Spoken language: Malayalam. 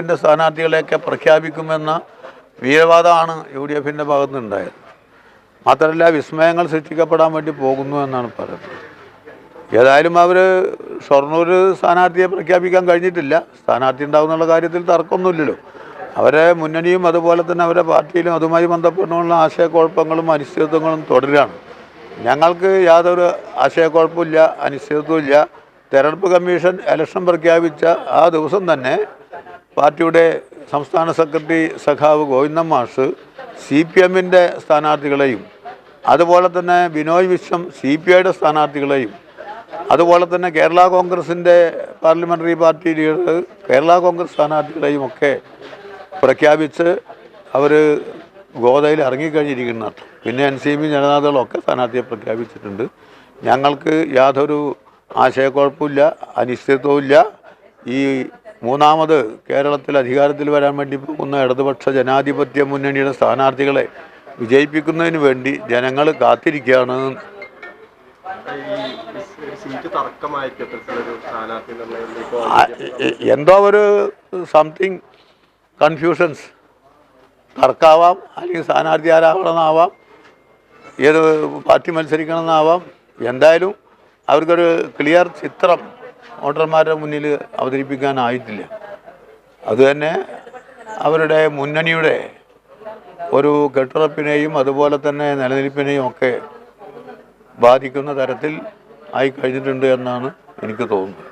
എഫിൻ്റെ സ്ഥാനാർത്ഥികളെയൊക്കെ പ്രഖ്യാപിക്കുമെന്ന വീരവാദമാണ് UDF ഭാഗത്തു നിന്നുണ്ടായത്. മാത്രമല്ല വിസ്മയങ്ങൾ സൃഷ്ടിക്കപ്പെടാൻ വേണ്ടി പോകുന്നു എന്നാണ് പറയുന്നത്. ഏതായാലും അവർ ഷൊർണൂർ സ്ഥാനാർത്ഥിയെ പ്രഖ്യാപിക്കാൻ കഴിഞ്ഞിട്ടില്ല. സ്ഥാനാർത്ഥി ഉണ്ടാകുന്നുള്ള കാര്യത്തിൽ തർക്കമൊന്നുമില്ലല്ലോ. അവരെ മുന്നണിയും അതുപോലെ തന്നെ അവരുടെ പാർട്ടിയിലും അതുമായി ബന്ധപ്പെട്ടുള്ള ആശയക്കുഴപ്പങ്ങളും അനിശ്ചിതത്വങ്ങളും തുടരുകയാണ്. ഞങ്ങൾക്ക് യാതൊരു ആശയക്കുഴപ്പമില്ല, അനിശ്ചിതത്വമില്ല. തെരഞ്ഞെടുപ്പ് കമ്മീഷൻ ഇലക്ഷൻ പ്രഖ്യാപിച്ച ആ ദിവസം തന്നെ പാർട്ടിയുടെ സംസ്ഥാന സെക്രട്ടറി സഖാവ് ഗോവിന്ദൻ മാഷ് CPM സ്ഥാനാർത്ഥികളെയും അതുപോലെ തന്നെ ബിനോയ് വിശ്വം CPIയുടെ സ്ഥാനാർത്ഥികളെയും അതുപോലെ തന്നെ കേരള കോൺഗ്രസിൻ്റെ parliamentary party leader Kerala Congress സ്ഥാനാർത്ഥികളെയും ഒക്കെ പ്രഖ്യാപിച്ച് അവർ ഗോദയിൽ ഇറങ്ങിക്കഴിഞ്ഞിരിക്കുന്നതാണ്. പിന്നെ NCP ജനതാദളമൊക്കെ സ്ഥാനാർത്ഥിയെ പ്രഖ്യാപിച്ചിട്ടുണ്ട്. ഞങ്ങൾക്ക് യാതൊരു ആശയക്കുഴപ്പമില്ല, അനിശ്ചിതത്വമില്ല. ഈ മൂന്നാമത് കേരളത്തിൽ അധികാരത്തിൽ വരാൻ വേണ്ടി പോകുന്ന ഇടതുപക്ഷ ജനാധിപത്യ മുന്നണിയുടെ സ്ഥാനാർത്ഥികളെ വിജയിപ്പിക്കുന്നതിന് വേണ്ടി ജനങ്ങൾ കാത്തിരിക്കുകയാണ്. എന്തോ ഒരു സംതിങ് കൺഫ്യൂഷൻസ്, തർക്കമാവാം, അല്ലെങ്കിൽ സ്ഥാനാർത്ഥി ആരാവണമെന്നാവാം, ഏത് പാർട്ടി മത്സരിക്കണമെന്നാവാം. എന്തായാലും അവർക്കൊരു ക്ലിയർ ചിത്രം വോട്ടർമാരുടെ മുന്നിൽ അവതരിപ്പിക്കാനായിട്ടില്ല. അതുതന്നെ അവരുടെ മുന്നണിയുടെ ഒരു കെട്ടുറപ്പിനെയും അതുപോലെ തന്നെ നിലനിൽപ്പിനെയും ഒക്കെ ബാധിക്കുന്ന തരത്തിൽ ആയി കഴിഞ്ഞിട്ടുണ്ട് എന്നാണ് എനിക്ക് തോന്നുന്നത്.